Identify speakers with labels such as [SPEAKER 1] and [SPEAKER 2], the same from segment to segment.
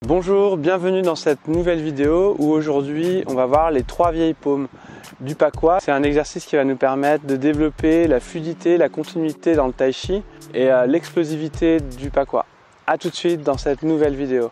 [SPEAKER 1] Bonjour, bienvenue dans cette nouvelle vidéo où aujourd'hui on va voir les 3 vieilles paumes du Pakwa. C'est un exercice qui va nous permettre de développer la fluidité, la continuité dans le Tai Chi et l'explosivité du Pakwa. A tout de suite dans cette nouvelle vidéo.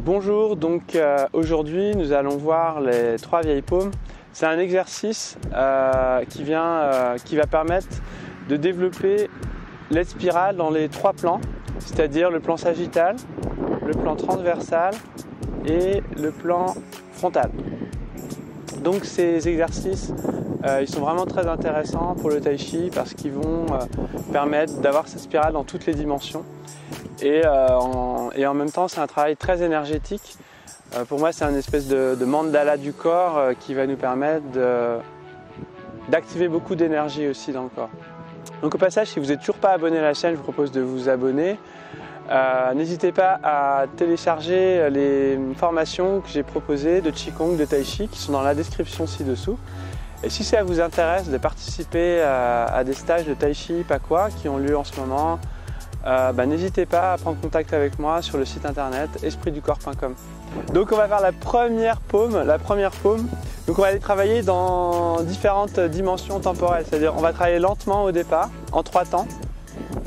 [SPEAKER 1] Bonjour, donc aujourd'hui nous allons voir les 3 vieilles paumes. C'est un exercice qui va permettre de développer l'aide spirale dans les 3 plans, c'est-à-dire le plan sagittal, le plan transversal et le plan frontal. Donc ces exercices ils sont vraiment très intéressants pour le Tai Chi parce qu'ils vont permettre d'avoir cette spirale dans toutes les dimensions. Et en même temps, c'est un travail très énergétique. Pour moi, c'est une espèce de mandala du corps qui va nous permettre d'activer beaucoup d'énergie aussi dans le corps. Donc au passage, si vous n'êtes toujours pas abonné à la chaîne, je vous propose de vous abonner. N'hésitez pas à télécharger les formations que j'ai proposées de Qigong, de Tai Chi, qui sont dans la description ci-dessous. Et si ça vous intéresse de participer à des stages de Tai Chi Pakwa qui ont lieu en ce moment, n'hésitez pas à prendre contact avec moi sur le site internet espritducorps.com. Donc on va faire la première paume. Donc on va aller travailler dans différentes dimensions temporelles, c'est-à-dire on va travailler lentement au départ, en 3 temps,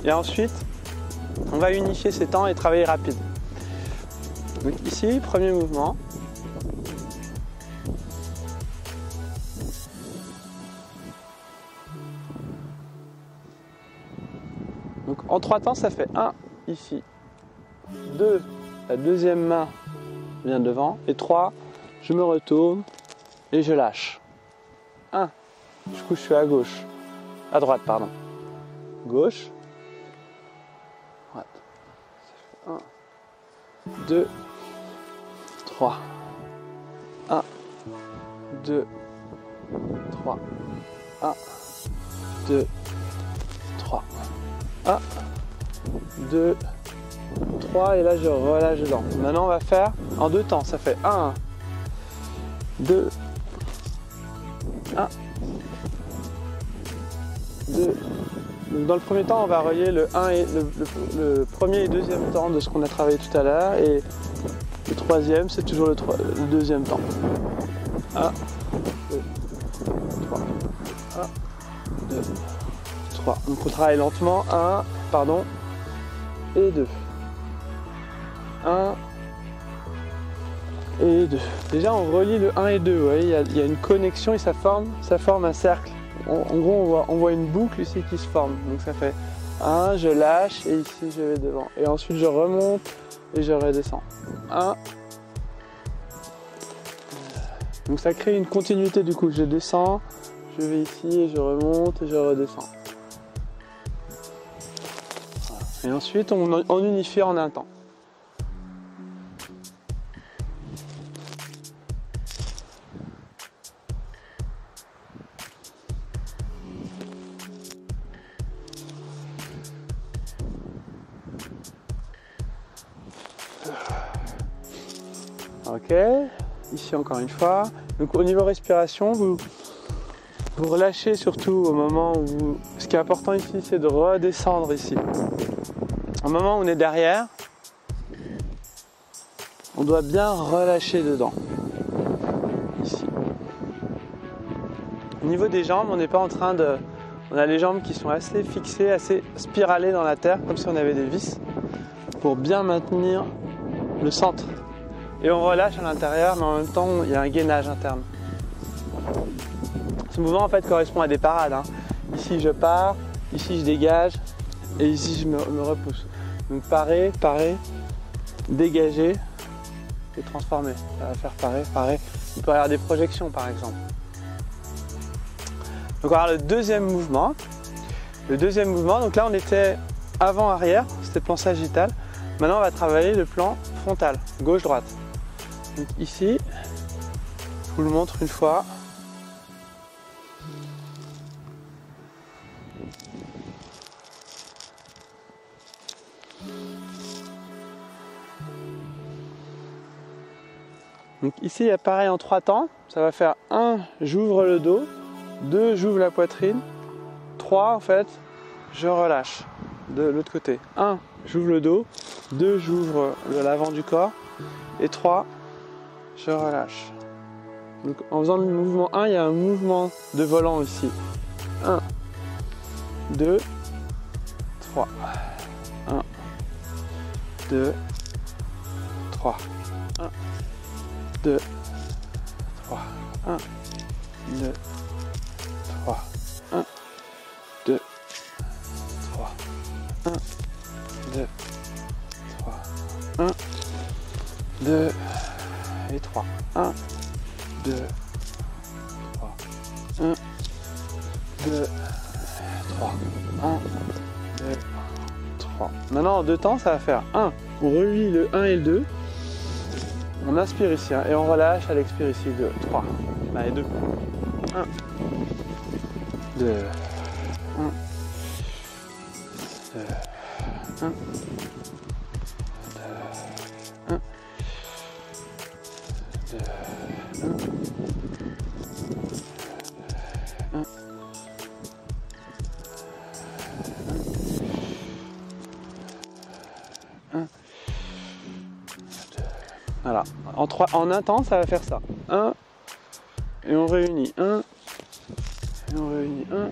[SPEAKER 1] et ensuite on va unifier ces temps et travailler rapide. Donc ici, premier mouvement. Donc en 3 temps, ça fait 1 ici, 2, la deuxième main vient devant, et 3, je me retourne et je lâche. 1, du coup je suis à gauche, à droite pardon, gauche, droite, ça fait 1, 2, 3, 1, 2, 3, 1, 2, 3. 1, 2, 3 et là je relâche dedans. Maintenant on va faire en 2 temps, ça fait 1, 2, 1, 2. Donc dans le premier temps on va relier le premier et deuxième temps de ce qu'on a travaillé tout à l'heure et le troisième c'est toujours le deuxième temps. 1, 2, 3, 1, 2, 3. Donc on travaille lentement, 1, pardon, et 2. 1 et 2. Déjà on relie le 1 et 2, vous voyez, il y a une connexion et ça forme un cercle. En gros on voit une boucle ici qui se forme. Donc ça fait 1, je lâche et ici je vais devant. Et ensuite je remonte et je redescends. 1. Donc ça crée une continuité du coup. Je descends, je vais ici et je remonte et je redescends. Et ensuite, on unifie en un temps. Ok, ici encore une fois. Donc au niveau respiration, vous relâchez surtout au moment où... Ce qui est important ici, c'est de redescendre ici. Au moment où on est derrière, on doit bien relâcher dedans. Ici. Au niveau des jambes, on n'est pas en train de... On a les jambes qui sont assez fixées, assez spiralées dans la terre, comme si on avait des vis, pour bien maintenir le centre. Et on relâche à l'intérieur, mais en même temps, il y a un gainage interne. Ce mouvement en fait correspond à des parades. Ici je pars, ici je dégage, et ici je me repousse. Donc parer, dégager et transformer. Ça va faire parer. Il peut y avoir des projections par exemple. Donc on va voir le deuxième mouvement. Le deuxième mouvement, donc là on était avant-arrière, c'était le plan sagittal. Maintenant on va travailler le plan frontal, gauche-droite. Donc ici, je vous le montre une fois. Donc ici il y a pareil en 3 temps, ça va faire 1, j'ouvre le dos, 2, j'ouvre la poitrine, 3 en fait, je relâche de l'autre côté. 1, j'ouvre le dos, 2, j'ouvre l'avant du corps et 3, je relâche. Donc en faisant le mouvement 1, il y a un mouvement de volant ici. 1, 2, 3. 1, 2, 3. 1, 2, 3. 1, 2, 3. 1, 2, 3. 1, 2, 3. 1, 2 et 3. 1, 2, 3. 1, 2, 3. 1, 2, 3. Maintenant en 2 temps, ça va faire 1. On relie le 1 et le 2. On inspire ici et on relâche à l'expire ici. 2, 3. Allez, 2. 1, 2, 1, 2, 1, 2, 1, 2, 1, 1. Voilà, en un temps ça va faire ça. 1 et on réunit 1 et on réunit 1 et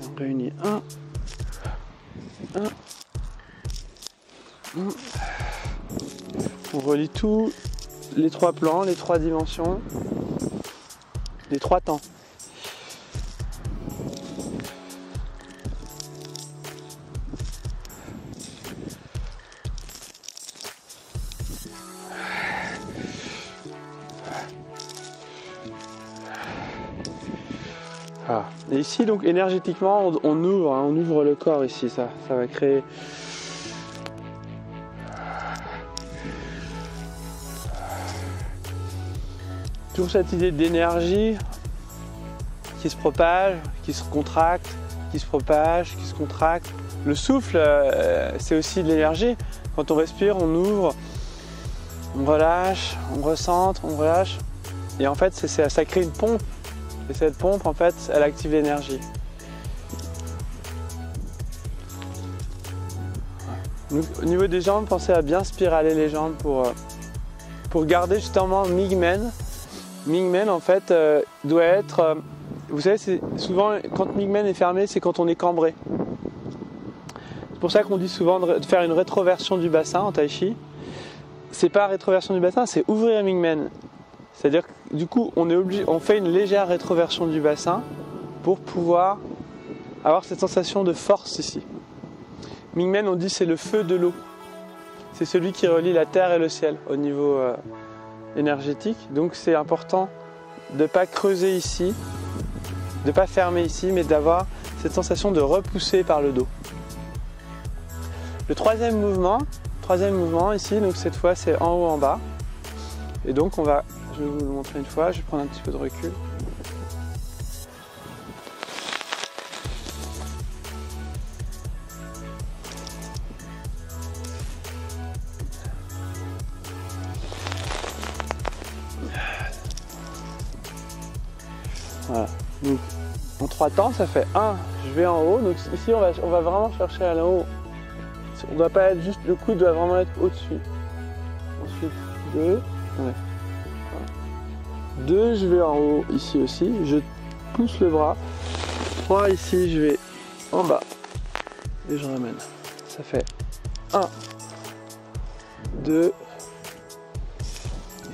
[SPEAKER 1] on réunit 1 1 1. On relie tous les 3 plans, les 3 dimensions, les 3 temps. Voilà. Et ici donc énergétiquement on ouvre le corps ici, ça va créer toujours cette idée d'énergie qui se propage, qui se contracte, qui se propage, qui se contracte. Le souffle c'est aussi de l'énergie. Quand on respire, on ouvre, on relâche, on recentre, on relâche. Et en fait ça crée une pompe. Et cette pompe, en fait, elle active l'énergie. Au niveau des jambes, pensez à bien spiraler les jambes pour garder justement Mingmen. Mingmen, en fait, doit être... vous savez, souvent, quand Mingmen est fermé, c'est quand on est cambré. C'est pour ça qu'on dit souvent de faire une rétroversion du bassin en tai chi. C'est pas rétroversion du bassin, c'est ouvrir Mingmen. C'est-à-dire que du coup, on fait une légère rétroversion du bassin pour pouvoir avoir cette sensation de force ici. Mingmen, on dit c'est le feu de l'eau. C'est celui qui relie la terre et le ciel au niveau énergétique. Donc c'est important de ne pas creuser ici, de ne pas fermer ici, mais d'avoir cette sensation de repousser par le dos. Le troisième mouvement ici, donc cette fois c'est en haut en bas. Et donc je vais vous le montrer une fois, je vais prendre un petit peu de recul. Voilà, donc en 3 temps ça fait 1, je vais en haut, donc ici on va vraiment chercher à l'en haut. On ne doit pas être juste, le coude doit vraiment être au-dessus. Ensuite 2, ouais. 2, je vais en haut ici aussi, je pousse le bras. 3, ici je vais en bas et je ramène. Ça fait 1, 2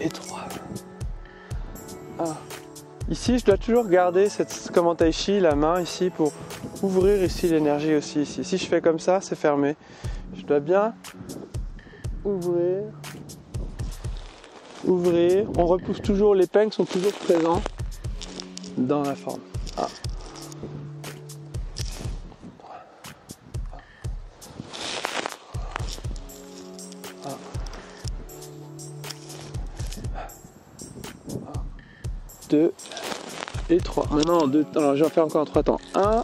[SPEAKER 1] et 3. 1. Ici je dois toujours garder comme en tai chi, la main ici pour ouvrir ici l'énergie aussi ici. Si je fais comme ça, c'est fermé. Je dois bien ouvrir. On repousse toujours, les peings sont toujours présents dans la forme. 1, 2 et 3. Maintenant, alors je vais en faire encore en 3 temps. 1,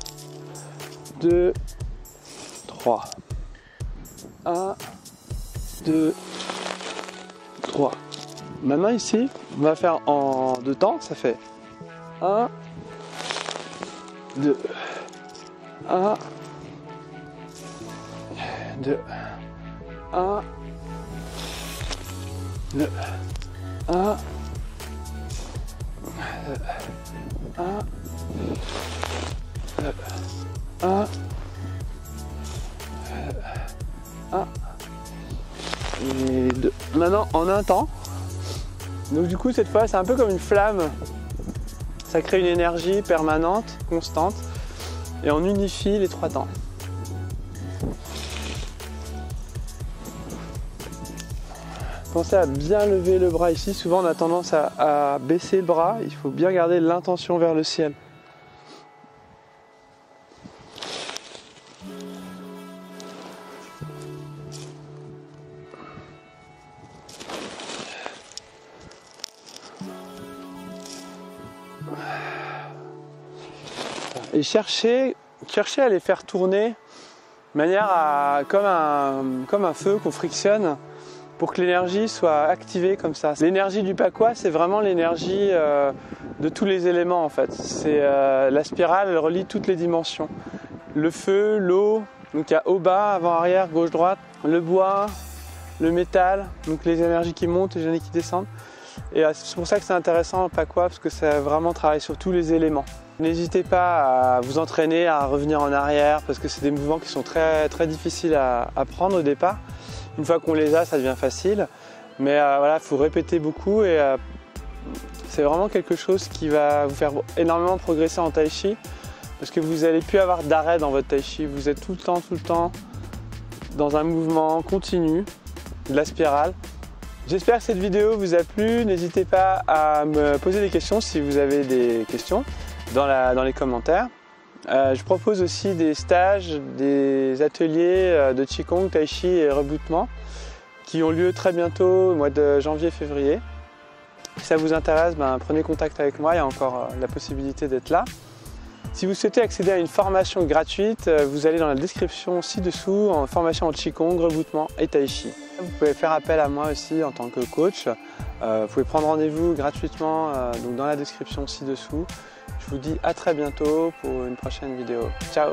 [SPEAKER 1] 2, 3. 1, 2, 3. Maintenant ici, on va faire en 2 temps, ça fait 1, 2, 1, 2, 1, 2, 1, 1, 1, 1 et 2. Maintenant en un temps. Donc du coup cette fois c'est un peu comme une flamme. Ça crée une énergie permanente, constante. Et on unifie les 3 temps. Pensez à bien lever le bras ici. Souvent on a tendance à baisser le bras. Il faut bien garder l'intention vers le ciel. Et cherchez à les faire tourner de manière à, comme un feu qu'on frictionne pour que l'énergie soit activée comme ça. L'énergie du Pakwa, c'est vraiment l'énergie de tous les éléments en fait. C'est la spirale, elle relie toutes les dimensions. Le feu, l'eau, donc il y a haut, bas, avant, arrière, gauche, droite, le bois, le métal, donc les énergies qui montent, les énergies qui descendent. Et c'est pour ça que c'est intéressant le Pakwa, parce que ça vraiment travaille sur tous les éléments. N'hésitez pas à vous entraîner à revenir en arrière, parce que c'est des mouvements qui sont très, très difficiles à prendre au départ. Une fois qu'on les a, ça devient facile. Mais voilà, il faut répéter beaucoup et c'est vraiment quelque chose qui va vous faire énormément progresser en Tai Chi, parce que vous n'allez plus avoir d'arrêt dans votre Tai Chi. Vous êtes tout le temps dans un mouvement continu de la spirale. J'espère que cette vidéo vous a plu. N'hésitez pas à me poser des questions si vous avez des questions dans les commentaires. Je propose aussi des stages, des ateliers de Qigong, Tai Chi et rebootement qui ont lieu très bientôt au mois de janvier-février. Si ça vous intéresse, prenez contact avec moi, il y a encore la possibilité d'être là. Si vous souhaitez accéder à une formation gratuite, vous allez dans la description ci-dessous en formation en Qigong, rebootement et Tai Chi. Vous pouvez faire appel à moi aussi en tant que coach. Vous pouvez prendre rendez-vous gratuitement donc dans la description ci-dessous. Je vous dis à très bientôt pour une prochaine vidéo. Ciao!